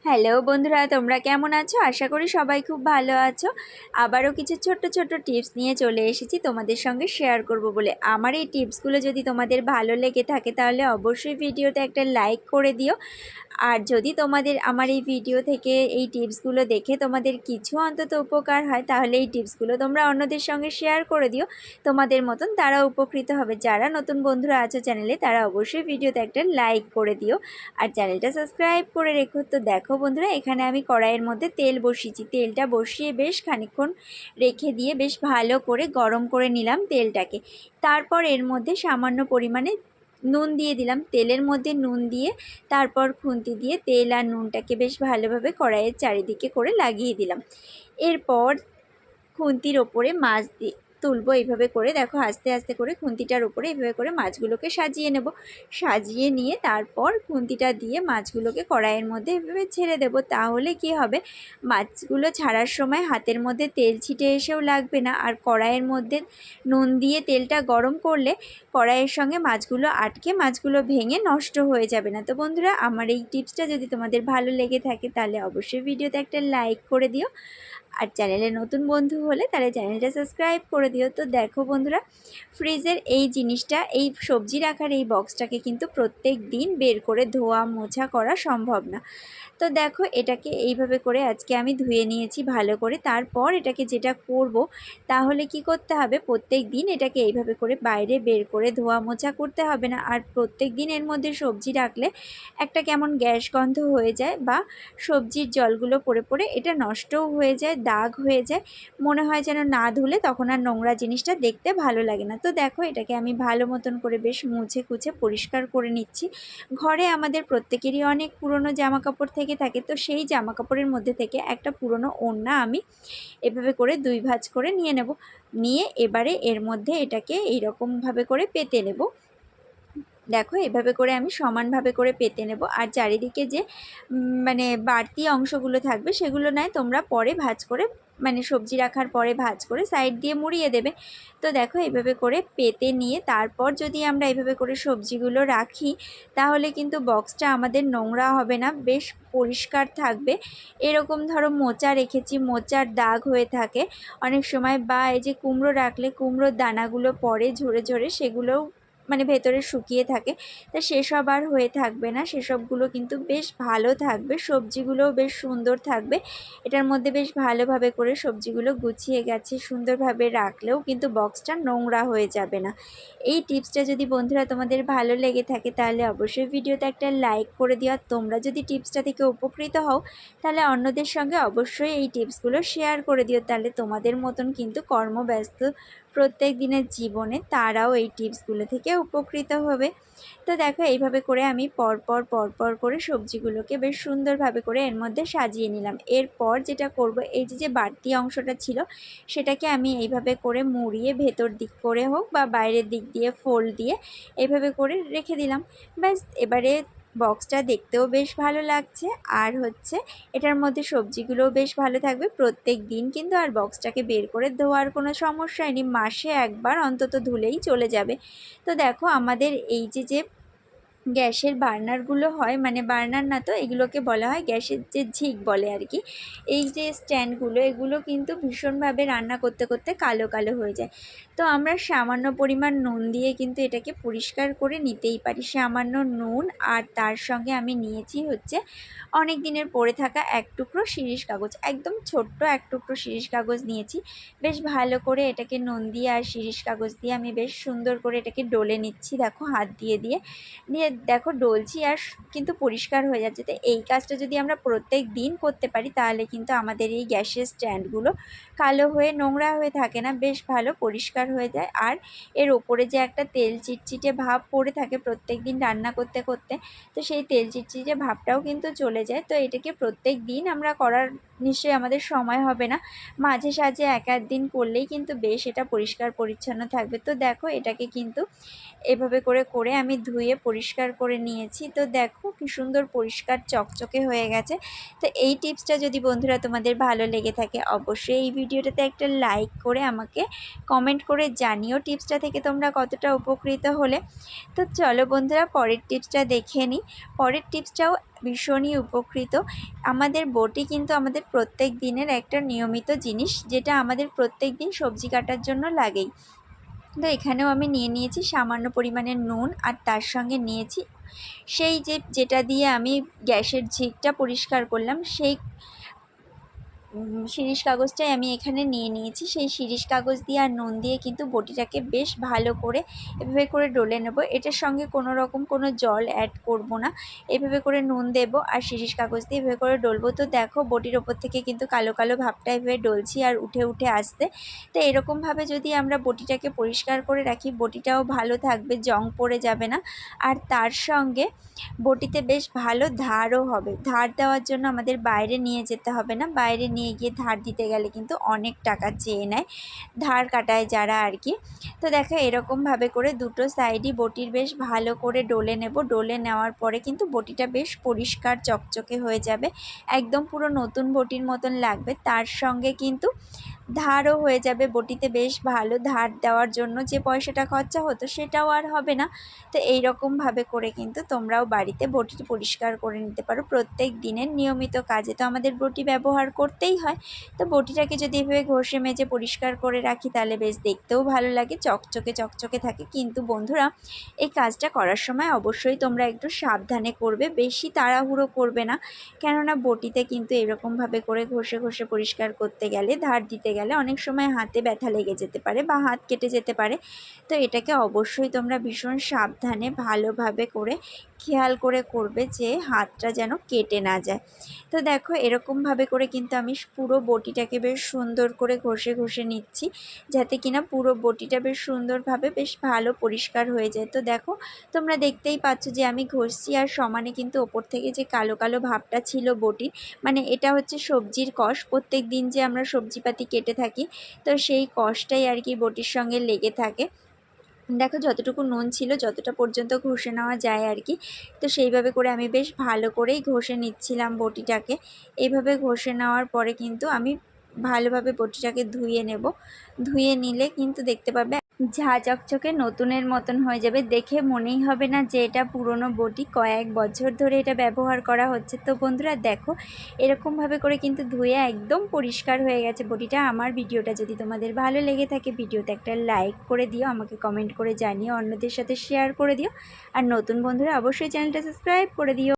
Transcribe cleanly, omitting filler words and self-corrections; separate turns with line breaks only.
Hello বন্ধুরা, তোমরা কেমন আছো? আশা করি সবাই খুব ভালো আছো। আবারও কিছু ছোট্ট ছোট্ট টিপস নিয়ে চলে এসেছি তোমাদের সঙ্গে শেয়ার করব বলে। আমার এই টিপসগুলো যদি তোমাদের ভালো লেগে থাকে তাহলে অবশ্যই ভিডিওতে একটা লাইক করে দিও। আর যদি তোমাদের আমার এই ভিডিও থেকে এই টিপসগুলো দেখে তোমাদের কিছু অন্তত উপকার হয় তাহলে এই টিপসগুলো তোমরা অন্যদের সঙ্গে শেয়ার করে দিও। তোমাদের মতন তারা উপকৃত হবে। যারা নতুন বন্ধুরা আছো চ্যানেলে তারা অবশ্যই ভিডিওতে একটা লাইক করে দিও আর চ্যানেলটা সাবস্ক্রাইব করে রেখো। তো দেখো বন্ধুরা, এখানে আমি কড়াইয়ের মধ্যে তেল বসিয়েছি। তেলটা বসিয়ে বেশ খানিকক্ষণ রেখে দিয়ে বেশ ভালো করে গরম করে নিলাম তেলটাকে। তারপর এর মধ্যে সামান্য পরিমাণে নুন দিয়ে দিলাম। তেলের মধ্যে নুন দিয়ে তারপর খুন্তি দিয়ে তেল আর নুনটাকে বেশ ভালোভাবে কড়াইয়ের চারিদিকে করে লাগিয়ে দিলাম। এরপর খুন্তির ওপরে মাছ দিয়ে তুলবো। এইভাবে করে দেখো আস্তে আস্তে করে খুন্তিটার উপরে এইভাবে করে মাছগুলোকে সাজিয়ে নেব। সাজিয়ে নিয়ে তারপর খুন্তিটা দিয়ে মাছগুলোকে কড়াইয়ের মধ্যে এভাবে ছেড়ে দেব। তাহলে কি হবে, মাছগুলো ছাড়ার সময় হাতের মধ্যে তেল ছিটে এসেও লাগবে না। আর কড়াইয়ের মধ্যে নুন দিয়ে তেলটা গরম করলে কড়াইয়ের সঙ্গে মাছগুলো আটকে মাছগুলো ভেঙে নষ্ট হয়ে যাবে না। তো বন্ধুরা, আমার এই টিপসটা যদি তোমাদের ভালো লেগে থাকে তাহলে অবশ্যই ভিডিওতে একটা লাইক করে দিও। আর চ্যানেলে নতুন বন্ধু হলে তাহলে চ্যানেলটা সাবস্ক্রাইব করে দিও। তো দেখো বন্ধুরা, ফ্রিজের এই জিনিসটা, এই সবজি রাখার এই বক্সটাকে কিন্তু প্রত্যেক দিন বের করে ধোয়া মোছা করা সম্ভব না। তো দেখো এটাকে এইভাবে করে আজকে আমি ধুয়ে নিয়েছি ভালো করে। তারপর এটাকে যেটা করব, তাহলে কি করতে হবে, প্রত্যেক দিন এটাকে এইভাবে করে বাইরে বের করে ধোয়া মোছা করতে হবে না। আর প্রত্যেক দিন এর মধ্যে সবজি রাখলে একটা কেমন গ্যাস গন্ধ হয়ে যায় বা সবজির জলগুলো পড়ে পড়ে এটা নষ্টও হয়ে যায়, দাগ হয়ে যায়, মনে হয় যেন না ধুলে তখন আর নোংরা জিনিসটা দেখতে ভালো লাগে না। তো দেখো এটাকে আমি ভালো মতন করে বেশ মুছে কুছে পরিষ্কার করে নিচ্ছি। ঘরে আমাদের প্রত্যেকেরই অনেক পুরনো জামা কাপড় থেকে থাকে, তো সেই জামা কাপড়ের মধ্যে থেকে একটা পুরনো ওড়না আমি এভাবে করে দুই ভাঁজ করে নিয়ে নেব। নিয়ে এবারে এর মধ্যে এটাকে এইরকমভাবে করে পেতে নেব। দেখো এভাবে করে আমি সমানভাবে করে পেতে নেব। আর চারিদিকে যে মানে বাড়তি অংশগুলো থাকবে সেগুলো নয় তোমরা পরে ভাঁজ করে, মানে সবজি রাখার পরে ভাঁজ করে সাইড দিয়ে মুড়িয়ে দেবে। তো দেখো এইভাবে করে পেতে নিয়ে তারপর যদি আমরা এইভাবে করে সবজিগুলো রাখি তাহলে কিন্তু বক্সটা আমাদের নোংরা হবে না, বেশ পরিষ্কার থাকবে। এরকম ধরো মোচা রেখেছি, মোচার দাগ হয়ে থাকে অনেক সময়, বা এই যে কুমড়ো রাখলে কুমড়োর দানাগুলো পড়ে ঝরে ঝরে, সেগুলোও মানে ভেতরে শুকিয়ে থাকে। তা সেসব আর হয়ে থাকবে না, সেসবগুলো কিন্তু বেশ ভালো থাকবে, সবজিগুলোও বেশ সুন্দর থাকবে। এটার মধ্যে বেশ ভালোভাবে করে সবজিগুলো গুছিয়ে গেছে, সুন্দরভাবে রাখলেও কিন্তু বক্সটা নোংরা হয়ে যাবে না। এই টিপসটা যদি বন্ধুরা তোমাদের ভালো লেগে থাকে তাহলে অবশ্যই ভিডিওতে একটা লাইক করে দিও। আর তোমরা যদি টিপসটা থেকে উপকৃত হও তাহলে অন্যদের সঙ্গে অবশ্যই এই টিপসগুলো শেয়ার করে দিও। তাহলে তোমাদের মতন কিন্তু কর্মব্যস্ত প্রত্যেক দিনের জীবনে তারাও এই টিপসগুলো থেকে উপকৃত হবে। তো দেখো এইভাবে করে আমি পরপর করে সবজিগুলোকে বেশ সুন্দরভাবে করে এর মধ্যে সাজিয়ে নিলাম। এরপর যেটা করব, এই যে বাড়তি অংশটা ছিল সেটাকে আমি এইভাবে করে মুড়িয়ে ভেতর দিক করে হোক বা বাইরের দিক দিয়ে ফোল্ড দিয়ে এইভাবে করে রেখে দিলাম। ব্যাস, এবারে বক্সটা দেখতেও বেশ ভালো লাগছে আর হচ্ছে এটার মধ্যে সবজিগুলোও বেশ ভালো থাকবে। প্রত্যেক দিন কিন্তু আর বক্সটাকে বের করে ধোয়ার কোনো সমস্যাই নেই, মাসে একবার অন্তত ধুলেই চলে যাবে। তো দেখো আমাদের এই যে গ্যাসের বার্নারগুলো হয়, মানে বার্নার না তো, এগুলোকে বলা হয় গ্যাসের যে ঝিক বলে আর কি, এই যে স্ট্যান্ডগুলো, এগুলো কিন্তু ভীষণভাবে রান্না করতে করতে কালো কালো হয়ে যায়। তো আমরা সামান্য পরিমাণ নুন দিয়ে কিন্তু এটাকে পরিষ্কার করে নিতেই পারি। সামান্য নুন আর তার সঙ্গে আমি নিয়েছি হচ্ছে অনেক দিনের পড়ে থাকা এক টুকরো শিরিষ কাগজ, একদম ছোট্ট এক টুকরো শিরিষ কাগজ নিয়েছি। বেশ ভালো করে এটাকে নুন দিয়ে আর শিরিষ কাগজ দিয়ে আমি বেশ সুন্দর করে এটাকে ডলে নিচ্ছি। দেখো হাত দিয়ে দিয়ে দিয়ে দেখো ডলছি আর কিন্তু পরিষ্কার হয়ে যাচ্ছে। তো এই কাজটা যদি আমরা প্রত্যেক দিন করতে পারি তাহলে কিন্তু আমাদের এই গ্যাসের স্ট্যান্ডগুলো কালো হয়ে নোংরা হয়ে থাকে না, বেশ ভালো পরিষ্কার হয়ে যায়। আর এর ওপরে যে একটা তেল চিটচিটে ভাব পড়ে থাকে প্রত্যেক দিন রান্না করতে করতে, তো সেই তেল চিটচিটে ভাবটাও কিন্তু চলে যায়। তো এটাকে প্রত্যেক দিন আমরা করার নিশ্চয়ই আমাদের সময় হবে না, মাঝে সাঝে এক আধ দিন করলেই কিন্তু বেশ এটা পরিষ্কার পরিচ্ছন্ন থাকবে। তো দেখো এটাকে কিন্তু এভাবে করে করে আমি ধুয়ে পরিষ্কার করে নিয়েছি। তো দেখো কি সুন্দর পরিষ্কার চকচকে হয়ে গেছে। তো এই টিপসটা যদি বন্ধুরা তোমাদের ভালো লেগে থাকে অবশ্যই এই ভিডিওটাতে একটা লাইক করে আমাকে কমেন্ট করে জানিও টিপসটা থেকে তোমরা কতটা উপকৃত হলে। তো চলো বন্ধুরা পরের টিপসটা দেখে নিই। পরের টিপসটাও ভীষণই উপকৃত। আমাদের বটি কিন্তু আমাদের প্রত্যেক দিনের একটা নিয়মিত জিনিস, যেটা আমাদের প্রত্যেক দিন সবজি কাটার জন্য লাগেই। তো এখানেও আমি নিয়ে নিয়েছি সামান্য পরিমাণের নুন, আর তার সঙ্গে নিয়েছি সেই যেটা দিয়ে আমি গ্যাসের ঝিকটা পরিষ্কার করলাম, সেই শিরিষ কাগজটাই আমি এখানে নিয়ে নিয়েছি। সেই শিরিষ কাগজ দিয়ে আর নুন দিয়ে কিন্তু বটিটাকে বেশ ভালো করে এভাবে করে ডলে নেব। এটার সঙ্গে কোনো রকম কোনো জল অ্যাড করব না, এভাবে করে নুন দেব আর শিরিষ কাগজ দিয়ে এভাবে করে ডলবো। তো দেখো বটির ওপর থেকে কিন্তু কালো কালো ভাবটা এভাবে ডলছি আর উঠে উঠে আসছে। তো এরকমভাবে যদি আমরা বটিটাকে পরিষ্কার করে রাখি, বটিটাও ভালো থাকবে, জং পড়ে যাবে না। আর তার সঙ্গে বটিতে বেশ ভালো ধারও হবে। ধার দেওয়ার জন্য আমাদের বাইরে নিয়ে যেতে হবে না, বাইরে নিয়ে গিয়ে ধার দিতে গেলে কিন্তু অনেক টাকা চেয়ে নেয় ধার কাটায় যারা আর কি। তো দেখো এরকমভাবে করে দুটো সাইডই বটির বেশ ভালো করে ডলে নেব। ডলে নেওয়ার পরে কিন্তু বটিটা বেশ পরিষ্কার চকচকে হয়ে যাবে, একদম পুরো নতুন বটির মতন লাগবে। তার সঙ্গে কিন্তু ধারও হয়ে যাবে, বটিতে বেশ ভালো ধার দেওয়ার জন্য যে পয়সাটা খরচা হতো সেটাও আর হবে না। তো এই রকমভাবে করে কিন্তু তোমরাও বাড়িতে বটি পরিষ্কার করে নিতে পারো প্রত্যেক দিনের নিয়মিত কাজে। তো আমাদের বটি ব্যবহার করতেই হয়, তো বটিটাকে যদি এভাবে ঘষে মেজে পরিষ্কার করে রাখি তাহলে বেশ দেখতেও ভালো লাগে, চকচকে চকচকে থাকে। কিন্তু বন্ধুরা, এই কাজটা করার সময় অবশ্যই তোমরা একটু সাবধানে করবে, বেশি তাড়াহুড়ো করবে না। কেননা বটিতে কিন্তু এরকমভাবে করে ঘষে ঘষে পরিষ্কার করতে গেলে, ধার দিতে গেলে অনেক সময় হাতে ব্যথা লেগে যেতে পারে বা হাত কেটে যেতে পারে। তো এটাকে অবশ্যই তোমরা ভীষণ সাবধানে ভালোভাবে করে খেয়াল করে করবে যে হাতটা যেন কেটে না যায়। তো দেখো এরকমভাবে করে কিন্তু আমি পুরো বটিটাকে বেশ সুন্দর করে ঘষে ঘষে নিচ্ছি, যাতে কিনা পুরো বটিটা বেশ সুন্দরভাবে বেশ ভালো পরিষ্কার হয়ে যায়। তো দেখো তোমরা দেখতেই পাচ্ছ যে আমি ঘষছি আর সমানে কিন্তু ওপর থেকে যে কালো কালো ভাবটা ছিল বটির, মানে এটা হচ্ছে সবজির কষ, প্রত্যেক দিন যে আমরা সবজিপাতি কেটে থাকি, তো সেই কষটাই আর কি বটির সঙ্গে লেগে থাকে। দেখো যতটুকু নুন ছিল যতটা পর্যন্ত ঘষে নেওয়া যায় আর কি। তো সেইভাবে করে আমি বেশ ভালো করেই ঘষে নিচ্ছিলাম বটিটাকে। এইভাবে ঘষে নেওয়ার পরে কিন্তু আমি ভালোভাবে বটিটাকে ধুয়ে নেব। ধুয়ে নিলে কিন্তু দেখতে পাবে ঝা চকচকে নতুনের মতন হয়ে যাবে, দেখে মনেই হবে না যে এটা পুরনো বটি, কয়েক বছর ধরে এটা ব্যবহার করা হচ্ছে। তো বন্ধুরা দেখো এরকমভাবে করে কিন্তু ধুয়ে একদম পরিষ্কার হয়ে গেছে বটিটা। আমার ভিডিওটা যদি তোমাদের ভালো লেগে থাকে ভিডিওতে একটা লাইক করে দিও, আমাকে কমেন্ট করে জানিও, অন্যদের সাথে শেয়ার করে দিও। আর নতুন বন্ধুরা অবশ্যই চ্যানেলটা সাবস্ক্রাইব করে দিও।